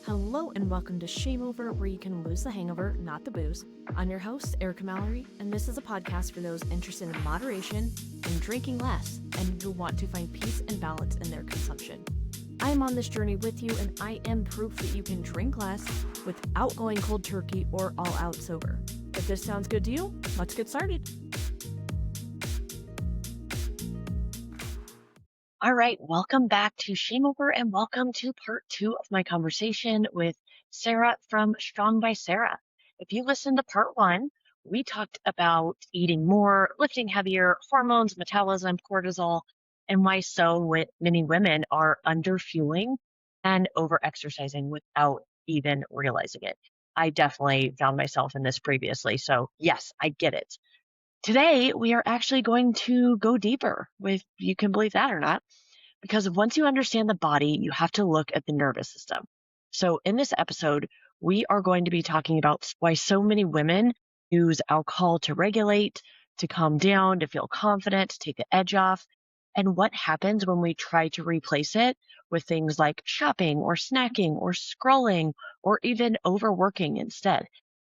Hello and welcome to ShameOver, where you can lose the hangover, not the booze. I'm your host, Erica Mallery, and this is a podcast for those interested in moderation and drinking less, and who want to find peace and balance in their consumption. I am on this journey with you, and I am proof that you can drink less without going cold turkey or all out sober. If this sounds good to you, let's get started. All right, welcome back to ShameOver and welcome to part 2 of my conversation with Sarah from Strong by Sarah. If you listened to part 1, we talked about eating more, lifting heavier, hormones, metabolism, cortisol, and why many women are underfueling and over-exercising without even realizing it. I definitely found myself in this previously, so yes, I get it. Today, we are actually going to go deeper, if you can believe that or not, because once you understand the body, you have to look at the nervous system. So in this episode, we are going to be talking about why so many women use alcohol to regulate, to calm down, to feel confident, to take the edge off, and what happens when we try to replace it with things like shopping or snacking or scrolling or even overworking instead.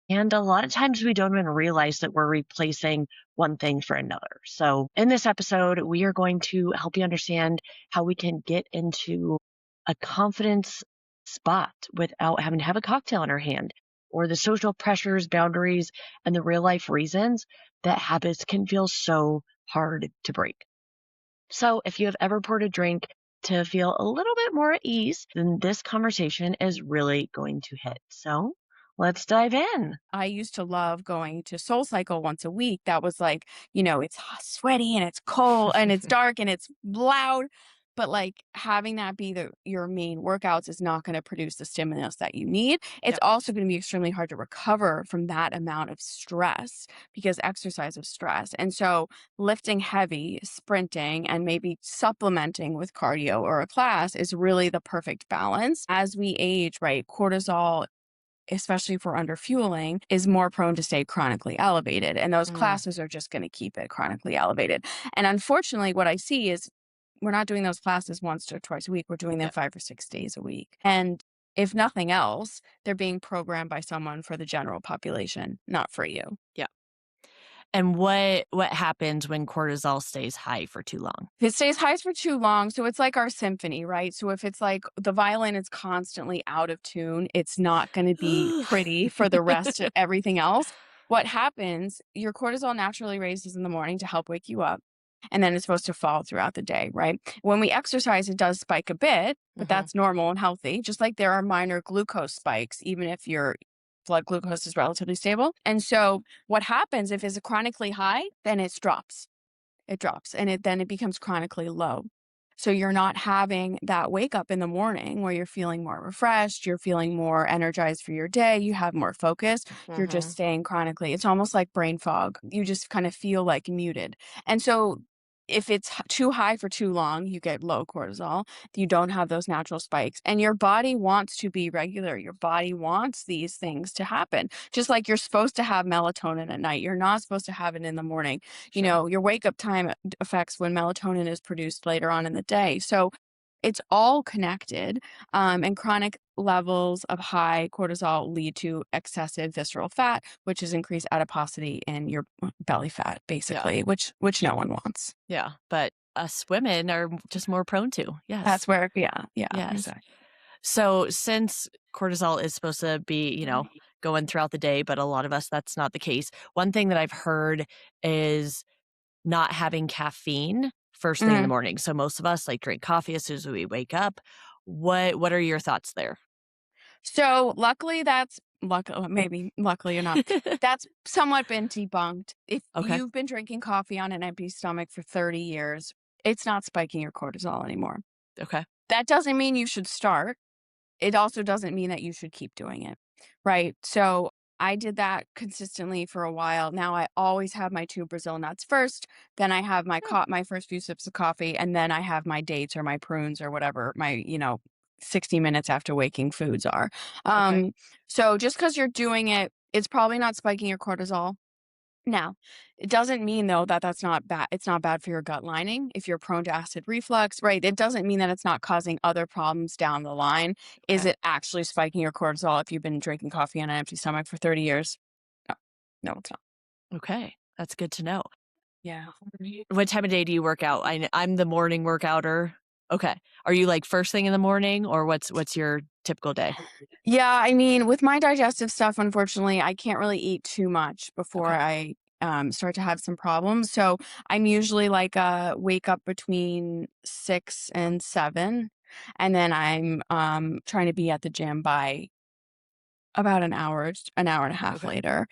And a lot of times we don't even realize that we're replacing one thing for another. So in this episode, we are going to help you understand how we can get into a confidence spot without having to have a cocktail in our hand, or the social pressures, boundaries, and the real life reasons that habits can feel so hard to break. So if you have ever poured a drink to feel a little bit more at ease, then this conversation is really going to hit. So let's dive in. I used to love going to Soul Cycle once a week. That was like, it's sweaty and it's cold and it's dark and it's loud. But like having that be your main workouts is not going to produce the stimulus that you need. It's also going to be extremely hard to recover from that amount of stress because exercise is stress. And so lifting heavy, sprinting, and maybe supplementing with cardio or a class is really the perfect balance. As we age, right, cortisol, especially if we're under fueling, is more prone to stay chronically elevated. And those classes are just going to keep it chronically elevated. And unfortunately, what I see is we're not doing those classes once or twice a week. We're doing them 5 or 6 days a week. And if nothing else, they're being programmed by someone for the general population, not for you. Yeah. And what happens when cortisol stays high for too long? If it stays high for too long, so it's like our symphony, right? So if it's like the violin is constantly out of tune, it's not going to be pretty for the rest of everything else. What happens, your cortisol naturally raises in the morning to help wake you up. And then it's supposed to fall throughout the day, right? When we exercise, it does spike a bit, but that's normal and healthy. Just like there are minor glucose spikes, even if your blood glucose is relatively stable. And so what happens if it's chronically high, then it drops. It drops and then it becomes chronically low. So you're not having that wake up in the morning where you're feeling more refreshed, you're feeling more energized for your day, you have more focus, you're just staying chronically. It's almost like brain fog. You just kind of feel like muted. And so if it's too high for too long, you get low cortisol. You don't have those natural spikes. And your body wants to be regular. Your body wants these things to happen. Just like you're supposed to have melatonin at night. You're not supposed to have it in the morning. Sure. Your wake up time affects when melatonin is produced later on in the day. So it's all connected. And chronic levels of high cortisol lead to excessive visceral fat, which is increased adiposity in your belly fat, basically, which no one wants. Yeah, but us women are just more prone to. Yes. That's where, yes. Exactly. So since cortisol is supposed to be, going throughout the day, but a lot of us, that's not the case. One thing that I've heard is not having caffeine first thing in the morning. So most of us drink coffee as soon as we wake up. What are your thoughts there? So luckily luckily or not, that's somewhat been debunked. If you've been drinking coffee on an empty stomach for 30 years, it's not spiking your cortisol anymore. Okay. That doesn't mean you should start. It also doesn't mean that you should keep doing it. Right. So I did that consistently for a while. Now I always have my 2 Brazil nuts first. Then I have my first few sips of coffee, and then I have my dates or my prunes or whatever my 60 minutes after waking foods are. So just because you're doing it, it's probably not spiking your cortisol. Now, it doesn't mean though that that's not bad. It's not bad for your gut lining. If you're prone to acid reflux, right? It doesn't mean that it's not causing other problems down the line. Is Okay. it actually spiking your cortisol if you've been drinking coffee on an empty stomach for 30 years? No, no, it's not. Okay. That's good to know. Yeah. What time of day do you work out? I'm the morning workouter. Okay. Are you like first thing in the morning or what's your typical day? Yeah, I mean, with my digestive stuff, unfortunately, I can't really eat too much before Okay. I start to have some problems. So I'm usually like wake up between 6 and 7, and then I'm trying to be at the gym by about an hour and a half Okay. later.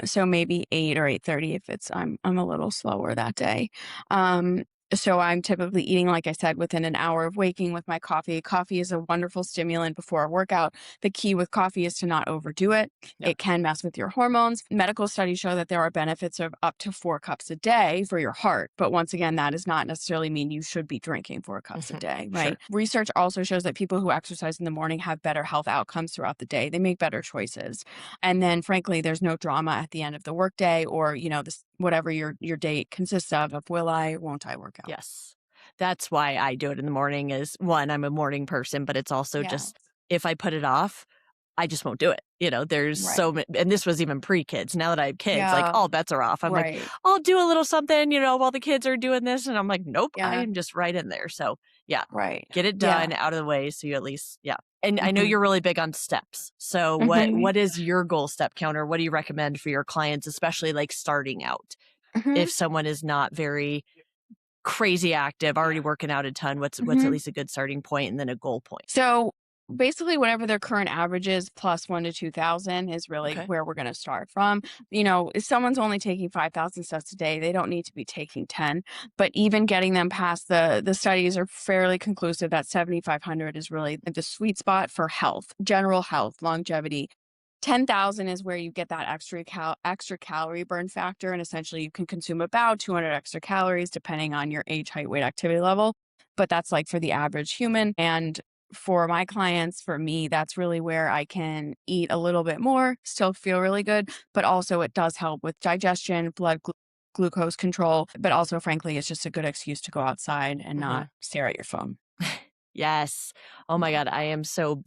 So maybe 8 or 8:30 if I'm a little slower that day. Um, so I'm typically eating, like I said, within an hour of waking with my coffee. Coffee is a wonderful stimulant before a workout. The key with coffee is to not overdo it. Yeah. It can mess with your hormones. Medical studies show that there are benefits of up to 4 cups a day for your heart. But once again, that does not necessarily mean you should be drinking 4 cups a Mhm. day, right? Sure. Research also shows that people who exercise in the morning have better health outcomes throughout the day. They make better choices. And then frankly, there's no drama at the end of the workday or, this whatever your day consists of will I, won't I work out? Yes. That's why I do it in the morning is one, I'm a morning person, but it's also Yeah. just if I put it off, I just won't do it. There's Right. so many, and this was even pre-kids. Now that I have kids, like Yeah. all bets are off. I'm like, Right. I'll do a little something, while the kids are doing this. And I'm like, nope, I Yeah. am just right in there. So yeah, Right. get it Yeah. done out of the way. So you at least, yeah. And I know Hmm. you're really big on steps. So Hmm. what is your goal step counter? What do you recommend for your clients, especially like starting out? Hmm. If someone is not very crazy active, already working out a ton, what's at Hmm. least a good starting point and then a goal point? So basically, whatever their current average is, plus 1 to 2,000 is really Okay. where we're going to start from. If someone's only taking 5,000 steps a day, they don't need to be taking 10. But even getting them past the studies are fairly conclusive that 7,500 is really the sweet spot for health, general health, longevity. 10,000 is where you get that extra calorie burn factor, and essentially you can consume about 200 extra calories depending on your age, height, weight, activity level. But that's like for the average human. And for my clients, for me, that's really where I can eat a little bit more, still feel really good, but also it does help with digestion, glucose control, but also, frankly, it's just a good excuse to go outside and Mhm. not stare at your phone. Yes. Oh my god,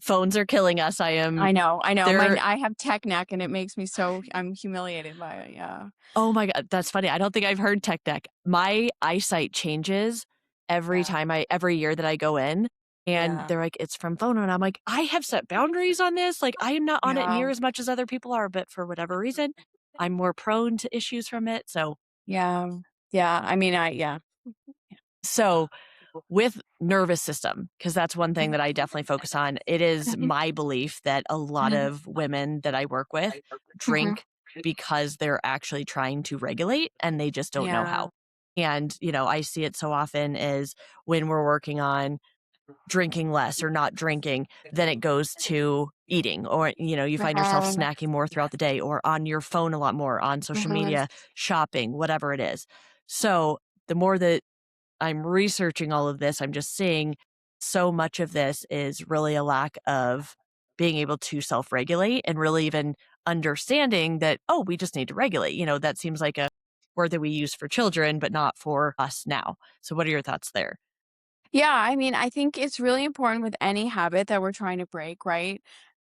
phones are killing us. I know. They're I have tech neck and it makes me I'm humiliated by it. Yeah. oh my god, that's funny. I don't think I've heard tech deck. My eyesight changes Yeah. every year that I go in, and Yeah. they're like, "It's from phone," and I'm like, "I have set boundaries on this. Like, I am not on it Yeah. near as much as other people are, but for whatever reason, I'm more prone to issues from it." Yeah. Yeah. I mean, yeah. So with nervous system, because that's one thing Mhm. that I definitely focus on, it is Mhm. my belief that a lot Mhm. of women that I work with Mhm. drink because they're actually trying to regulate and they just don't know Yeah. how. And, I see it so often is when we're working on drinking less or not drinking, then it goes to eating or, you find yourself Mhm. snacking more throughout the day or on your phone a lot more, on social Mhm. media, shopping, whatever it is. So the more that I'm researching all of this, I'm just seeing so much of this is really a lack of being able to self regulate and really even understanding that, oh, we just need to regulate. That seems like a word that we use for children, but not for us now. So, what are your thoughts there? Yeah, I mean, I think it's really important with any habit that we're trying to break, right?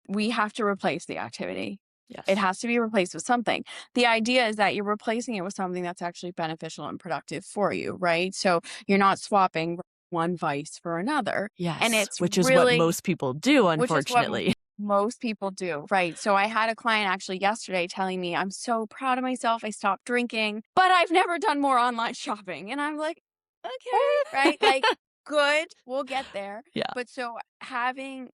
We have to replace the activity. It Yes. has to be replaced with something. The idea is that you're replacing it with something that's actually beneficial and productive for you, right? So you're not swapping one vice for another. And Yes. it's Which is what really, most people do, which is what unfortunately. most people do, right? So I had a client actually yesterday telling me, I'm so proud of myself. I stopped drinking, but I've never done more online shopping. And I'm like, okay, right? Like, good, we'll get there. Yeah. But so having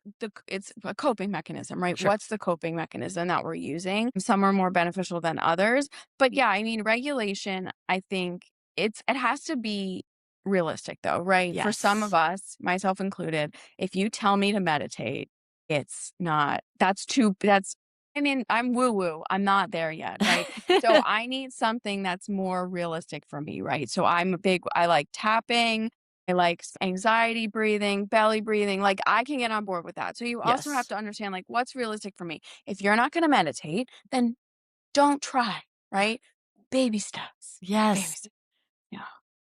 it's a coping mechanism, right? Sure. What's the coping mechanism that we're using? Some are more beneficial than others. But yeah, I mean, regulation, I think it has to be realistic though, right? For some of Yes. us, myself included, if you tell me to meditate, it's not that's I mean, I'm woo woo. I'm not there yet, right? So I need something that's more realistic for me, right? So I like tapping, I like anxiety breathing, belly breathing. Like I can get on board with that. So you also have Yes. to understand like what's realistic for me. If you're not going to meditate, then don't try, right? baby steps. Baby Yes. steps. Yeah.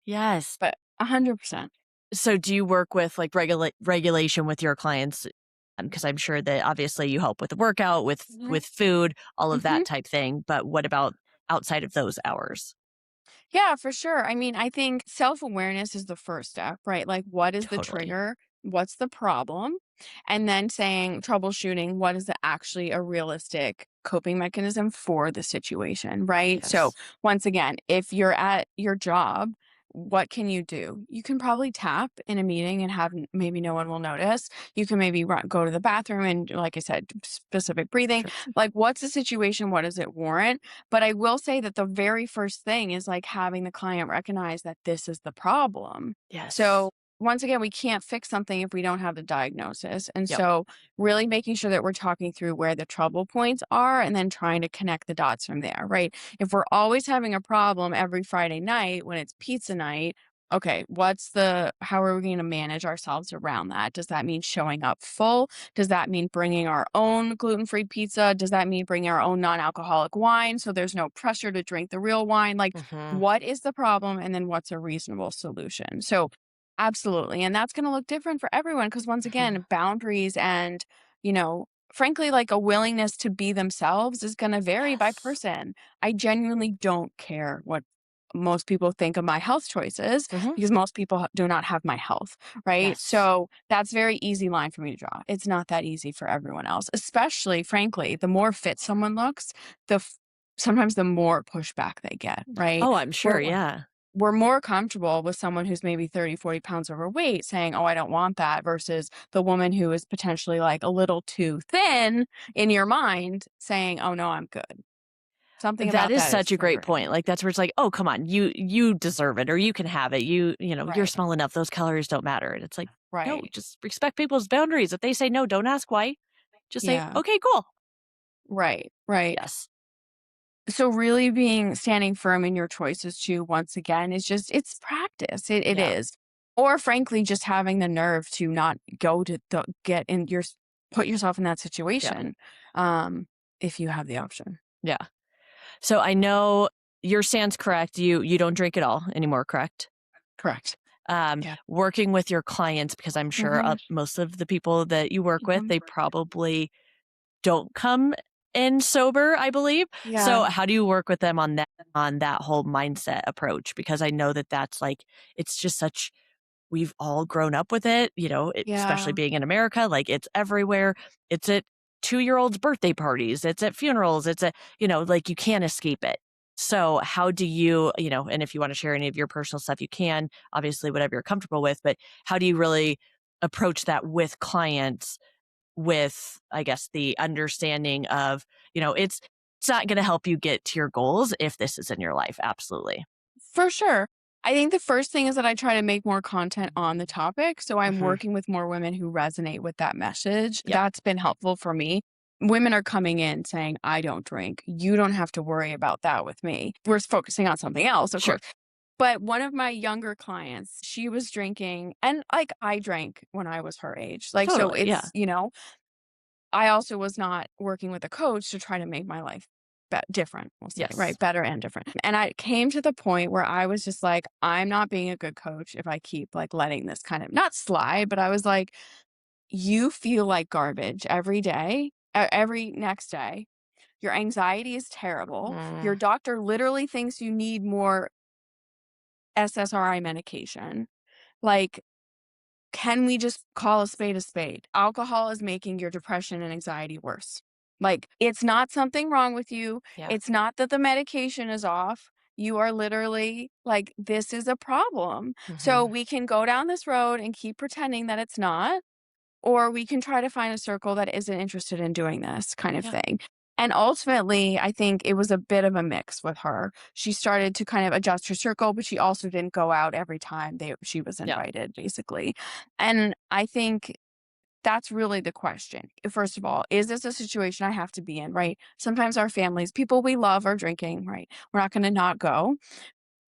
Yes. But 100%. So do you work with like regulation with your clients? Because I'm sure that obviously you help with the workout, Mhm. with food, all of Mhm. that type thing. But what about outside of those hours? Yeah, for sure. I mean, I think self-awareness is the first step, right? Like, what is the Totally. trigger? What's the problem? And then saying, troubleshooting, what is actually a realistic coping mechanism for the situation, right? So, Yes. once again, if you're at your job, what can you do? You can probably tap in a meeting and have maybe no one will notice. You can maybe go to the bathroom and, like I said, specific breathing. Sure. Like, what's the situation? What does it warrant? But I will say that the very first thing is like having the client recognize that this is the problem. Yes. So once again, we can't fix something if we don't have the diagnosis. And Yep. so really making sure that we're talking through where the trouble points are and then trying to connect the dots from there, right? If we're always having a problem every Friday night when it's pizza night, okay, how are we going to manage ourselves around that? Does that mean showing up full? Does that mean bringing our own gluten-free pizza? Does that mean bringing our own non-alcoholic wine so there's no pressure to drink the real wine? Like, Hmm. what is the problem? And then what's a reasonable solution? So, absolutely. And that's going to look different for everyone because, once Hmm. again, boundaries and, frankly, like a willingness to be themselves is going to vary by Yes. person. I genuinely don't care what most people think of my health choices Hmm. because most people do not have my health, right? Yes. So that's very easy line for me to draw. It's not that easy for everyone else, especially, frankly, the more fit someone looks, sometimes the more pushback they get, right? Oh, I'm sure. We're Yeah. we're more comfortable with someone who's maybe 30, 40 pounds overweight saying, "Oh, I don't want that," versus the woman who is potentially like a little too thin in your mind saying, "Oh, no, I'm good." Something That about is that is such a great triggering. point. Like that's where it's like, oh, come on, you deserve it, or you can have it. You're Right. small enough. Those calories don't matter. And it's like, no, Right. just respect people's boundaries. If they say no, don't ask why. Just say, Yeah. okay, cool. Right. Right. Yes. So really standing firm in your choices too, once again, is just it's practice. It Yeah. is. Or frankly, just having the nerve to not go to get in put yourself in that Yeah. situation. Um, if you have the option. Yeah. So I know your stance correct. You don't drink at all anymore, correct? Correct. Yeah. Working with your clients, because I'm sure Hmm. most of the people that you work with, Hmm. they probably don't come in sober, I believe. So Yeah. how do you work with them on that whole mindset approach? Because I know that that's like it's just such we've all grown up with it, especially Yeah. being in America, like it's everywhere. It's at 2-year-olds' birthday parties, it's at funerals, like you can't escape it. So how do and if you want to share any of your personal stuff, you can, obviously, whatever you're comfortable with, but how do you really approach that with clients with, I guess, the understanding of, it's not going to help you get to your goals if this is in your life. Absolutely. For sure. I think the first thing is that I try to make more content on the topic. So I'm Hmm. working with more women who resonate with that message. Yep. That's been helpful for me. Women are coming in saying, I don't drink. You don't have to worry about that with me. We're focusing on something else, of Sure. course. But one of my younger clients, she was drinking, and like I drank when I was her age. Like, so Totally. Yeah. I also was not working with a coach to try to make my life different, we'll say, Yes. right? Better and different. And I came to the point where I was just like, I'm not being a good coach if I keep like letting this kind of not slide, but I was like, you feel like garbage every day, every next day. Your anxiety is terrible. Mm, Your doctor literally thinks you need more SSRI medication. Like, can we just call a spade a spade? Alcohol is making your depression and anxiety worse. Like, it's not something wrong with you. yeah. It's not that the medication is off. You are literally like, this is a problem. So Hmm. we can go down this road and keep pretending that it's not, or we can try to find a circle that isn't interested in doing this kind of Yeah. thing. And ultimately, I think it was a bit of a mix with her. She started to kind of adjust her circle, but she also didn't go out every time she was Yeah. invited, basically. And I think that's really the question. First of all, is this a situation I have to be in, right? Sometimes our families, people we love are drinking, right? We're not going to not go.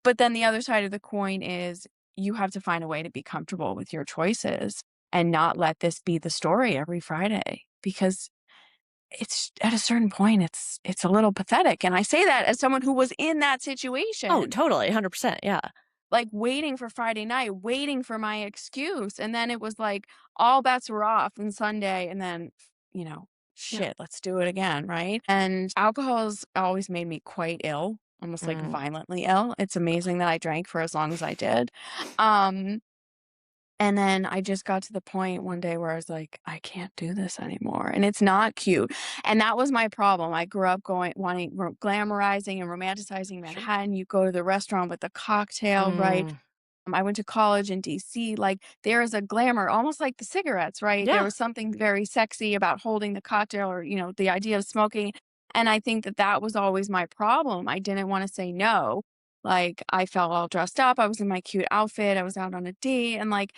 But then the other side of the coin is you have to find a way to be comfortable with your choices and not let this be the story every Friday because it's at a certain point, it's a little pathetic. And I say that as someone who was in that Oh, situation, totally. 100%. Yeah. like waiting for Friday night, waiting for my excuse. And then it was like all bets were off on Sunday. And then, you know, Yeah. shit, let's do it again. Right. And alcohol has always made me quite ill, almost like Mm. violently ill. It's amazing that I drank for as long as I did. Um, and then I just got to the point one day where I was like, I can't do this anymore. And it's not cute. And that was my problem. I grew up glamorizing and romanticizing Sure. Manhattan. You go to the restaurant with the cocktail, right? Mm. I went to college in DC. Like there is a glamour, almost like the cigarettes, right? There Yeah. was something very sexy about holding the cocktail or, the idea of smoking. And I think that that was always my problem. I didn't want to say no. Like I felt all dressed up. I was in my cute outfit. I was out on a date and like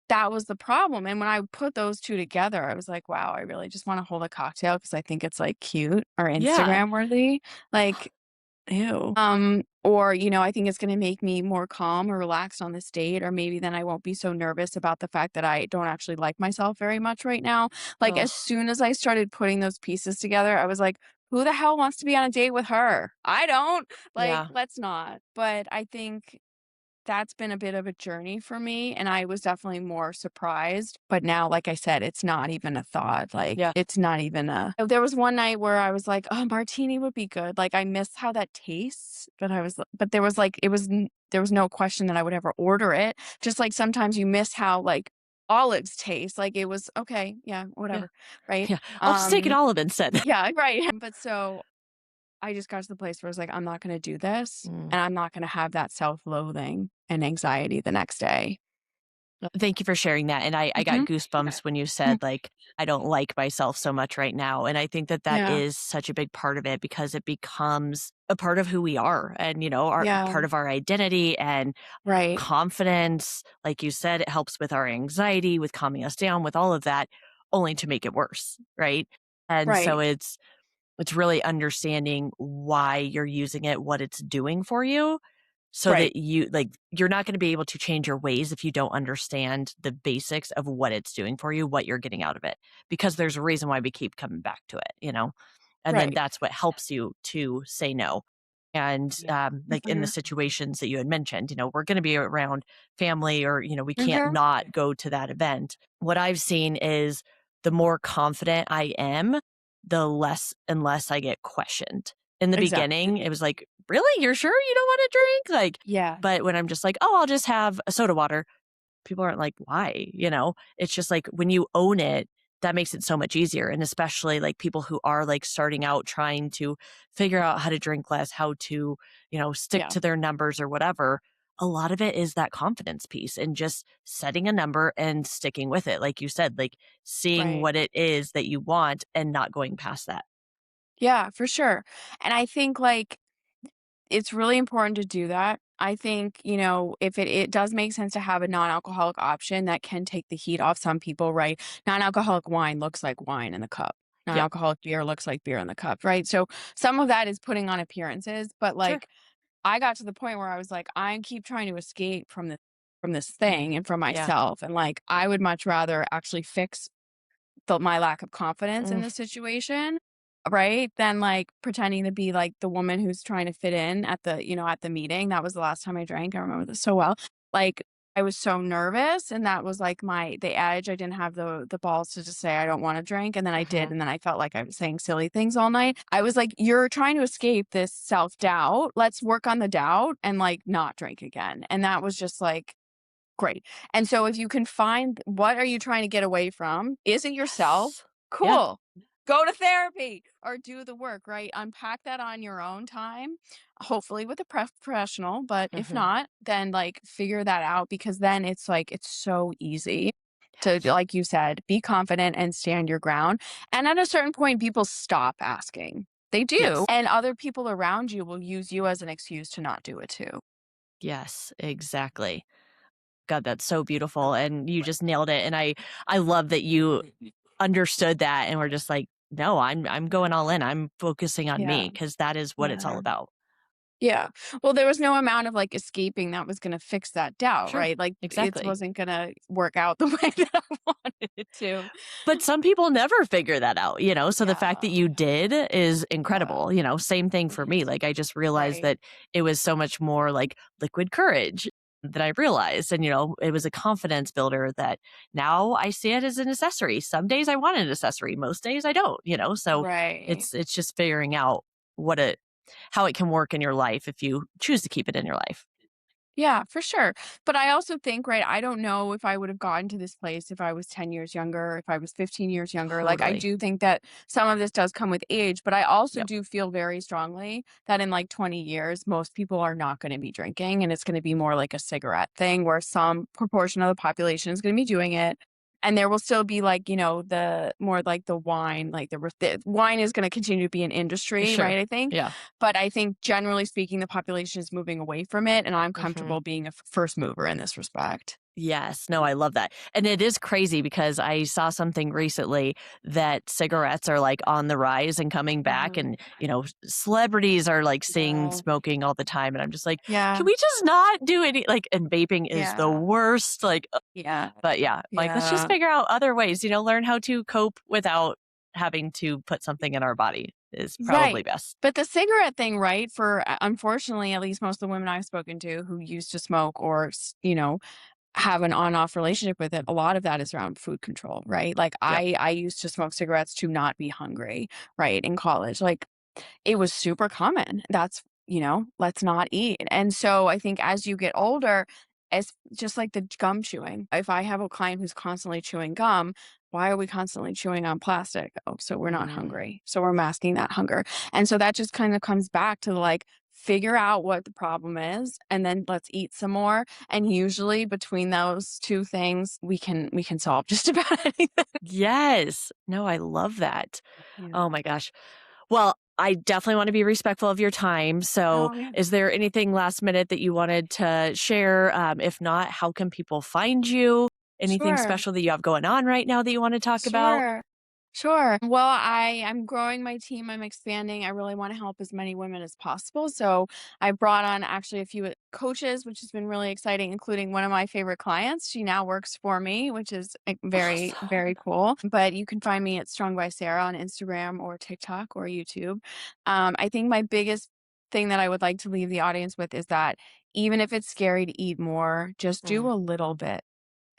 that was the problem. And when I put those two together, I was like, wow, I really just want to hold a cocktail because I think it's like cute or Yeah. Instagram worthy. Like, ew. Or, I think it's going to make me more calm or relaxed on this date, or maybe then I won't be so nervous about the fact that I don't actually like myself very much right now. Like, Oh, as soon as I started putting those pieces together, I was like, who the hell wants to be on a date with her? I don't. Like, yeah. let's not. But I think that's been a bit of a journey for me, and I was definitely more surprised, but now, like I said, it's not even a thought, like, Yeah. it's not even a there was one night where I was like, "Oh, martini would be good," like, I miss how that tastes, but there was, like there was no question that I would ever order it, just like sometimes you miss how, like, olives taste, like, it was, "Okay, yeah, Yeah. whatever," right? Yeah. I'll just take an olive instead. Yeah, right, but so I just got to the place where I was like, I'm not going to do this Mm. and I'm not going to have that self-loathing and anxiety the next day. Thank you for sharing that. And I got Mhm. goosebumps when you Mm. said, like, I don't like myself so much right now. And I think that that Yeah. is such a big part of it because it becomes a part of who we are and, our Yeah. part of our identity and Right. confidence. Like you said, it helps with our anxiety, with calming us down, with all of that, only to make it worse. Right. And so Right. it's really understanding why you're using it, what it's doing for you, so Right. that you're not going to be able to change your ways if you don't understand the basics of what it's doing for you, what you're getting out of it. Because there's a reason why we keep coming back to it. And then Right. that's what helps you to say no. And like in the Mhm. situations that you had mentioned, we're going to be around family or, we can't Mhm. not go to that event. What I've seen is the more confident I am, the less and less I get questioned. In the beginning, Exactly. it was like, really? You're sure you don't want to drink? Like, Yeah. but when I'm just like, oh, I'll just have a soda water, people aren't like, why? It's just like when you own it, that makes it so much easier. And especially like people who are like starting out trying to figure out how to drink less, how to, stick Yeah. to their numbers or whatever. A lot of it is that confidence piece and just setting a number and sticking with it. Like you said, like seeing Right. what it is that you want and not going past that. Yeah, for sure. And I think like it's really important to do that. I think, if it does make sense to have a non-alcoholic option that can take the heat off some people, right? Non-alcoholic wine looks like wine in the cup. Yep. Non-alcoholic beer looks like beer in the cup, right? So some of that is putting on appearances, but Sure. like I got to the point where I was like, I keep trying to escape from this thing and from Yeah. myself. And like I would much rather actually fix my lack of confidence in Mm, the situation, right? Than, like, pretending to be, like, the woman who's trying to fit in at at the meeting. That was the last time I drank, I remember this so well. Like, I was so nervous, and that was, like, the edge. I didn't have the balls to just say, "I don't wanna drink," and then I did, mhm. and then I felt like I was saying silly things all night. I was like, "You're trying to escape this self-doubt. Let's work on the doubt and, like, not drink again." And that was just, like, great. And so if you can find what are you trying to get away from? Is it yourself? Yes. Yeah. Cool. Go to therapy or do the work, right? Unpack that on your own time, hopefully with a professional, but if Mhm. not, then like figure that out because then it's like it's so easy to Yes. like you said, be confident and stand your ground. And at a certain point people stop asking. They do. Yes. And other people around you will use you as an excuse to not do it too. Yes, exactly. God, that's so beautiful, and you just nailed it, and I love that you understood that and were just like, "No, I'm going all in. I'm focusing on me Yeah. because that is what it's all Yeah. about." Yeah. Well, there was no amount of like escaping that was going to fix that doubt, Sure. right? Like it Exactly. wasn't going to work out the way that I wanted it to. But some people never figure that out, so the fact that Yeah. you did is Yeah. incredible, same thing for me. Like, I just realized Right. that it was so much more like liquid courage that I realized. And, it was a confidence builder that now I see it as an accessory. Some days I want an accessory, most days I don't, so Right. it's just figuring out how it can work in your life if you choose to keep it in your life. Yeah, for sure. But I also think, right, I don't know if I would have gotten to this place if I was 10 years younger, if I was 15 years younger. Like, I Totally. do think that some of this does come with age, but I also Yep. do feel very strongly that in like 20 years, most people are not going to be drinking and it's going to be more like a cigarette thing where some proportion of the population is going to be doing it. And there will still be like, the more like the wine, like the wine is going to continue to be an industry, Sure. right? I think. Yeah. But I think generally speaking, the population is moving away from it, and I'm Mhm. comfortable being a first mover in this respect. Yes. No, I love that. And it is crazy because I saw something recently that cigarettes are like on the rise and coming back. Mhm. And, celebrities are like seeing Yeah. smoking all the time. And I'm just like, Yeah. can we just not do any like, and vaping is the Yeah. worst. Like, Yeah. but yeah, like, let's just Yeah. figure out other ways, learn how to cope without having to put something in our body is probably Right. best. But the cigarette thing, right, for unfortunately, at least most of the women I've spoken to who used to smoke or, have an on-off relationship with it, a lot of that is around food control, right? Like Yep. I used to smoke cigarettes to not be hungry, right, in college. Like it was super common. That's, let's not eat. And so I think as you get older, it's just like the gum chewing. If I have a client who's constantly chewing gum, why are we constantly chewing on plastic? Oh, so we're not Mm. hungry. So we're masking that hunger. And so that just kind of comes back to like, figure out what the problem is and then let's eat some more, and usually between those two things we can solve just about anything. Yes. No, I love that. Yeah. Oh my gosh. Well, I definitely want to be respectful of your time. So, Oh yeah. is there anything last minute that you wanted to share? If not, how can people find you? Anything Sure. special that you have going on right now that you want to talk about? Sure. Sure. Well, I'm growing my team. I'm expanding. I really want to help as many women as possible. So I brought on actually a few coaches, which has been really exciting, including one of my favorite clients. She now works for me, which is very, Awesome. very cool. But you can find me at Strong by Sarah on Instagram or TikTok or YouTube. I think my biggest thing that I would like to leave the audience with is that even if it's scary to eat more, just do Mm. a little bit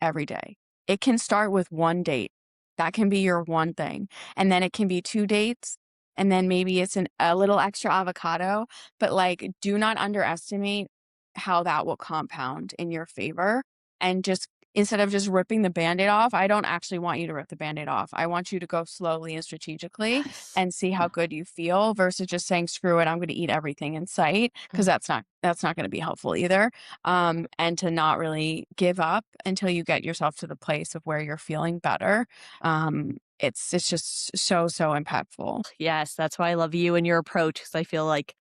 every day. It can start with one date. That can be your one thing. And then it can be 2 dates, and then maybe it's a little extra avocado, but, like, do not underestimate how that will compound in your favor, and just instead of just ripping the Band-Aid off, I don't actually want you to rip the Band-Aid off. I want you to go slowly and strategically Yes. and see how good you feel versus just saying, "Screw it, I'm gonna eat everything in sight," because Mm. that's not gonna be helpful either, and to not really give up until you get yourself to the place of where you're feeling better. It's just so impactful. Yes, that's why I love you and your approach because I feel like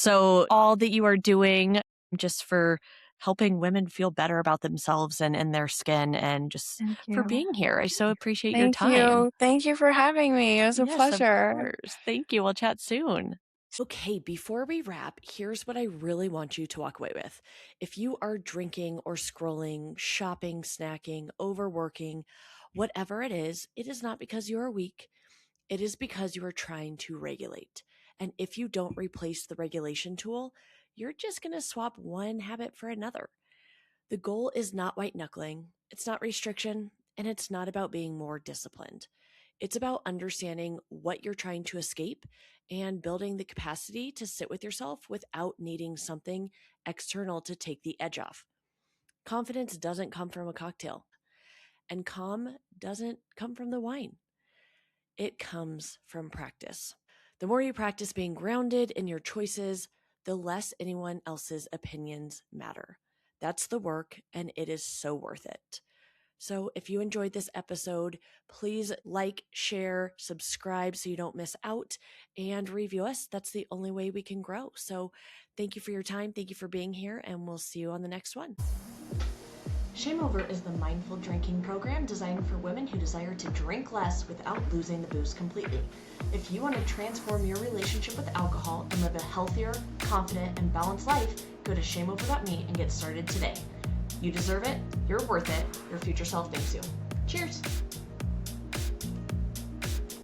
all that you are doing just for helping women feel better about themselves and their skin and just Thank for you. being here. I so appreciate your Thank time. you. Thank you for having me. It was a Yes, of pleasure. course. Thank you. We'll chat soon. Okay, before we wrap, here's what I really want you to walk away with. If you are drinking or scrolling, shopping, snacking, overworking, whatever it is not because you are weak. It is because you are trying to regulate. And if you don't replace the regulation tool, you're just going to swap one habit for another. The goal is not white knuckling, it's not restriction, and it's not about being more disciplined. It's about understanding what you're trying to escape and building the capacity to sit with yourself without needing something external to take the edge off. Confidence doesn't come from a cocktail, and calm doesn't come from the wine. It comes from practice. The more you practice being grounded in your choices, the less anyone else's opinions matter. That's the work, and it is so worth it. So if you enjoyed this episode, please like, share, subscribe so you don't miss out, and review us. That's the only way we can grow. So thank you for your time. Thank you for being here, and we'll see you on the next one. ShameOver is the mindful drinking program designed for women who desire to drink less without losing the booze completely. If you want to transform your relationship with alcohol and live a healthier, confident, and balanced life, go to shameover.me and get started today. You deserve it, you're worth it, your future self thanks you. Cheers!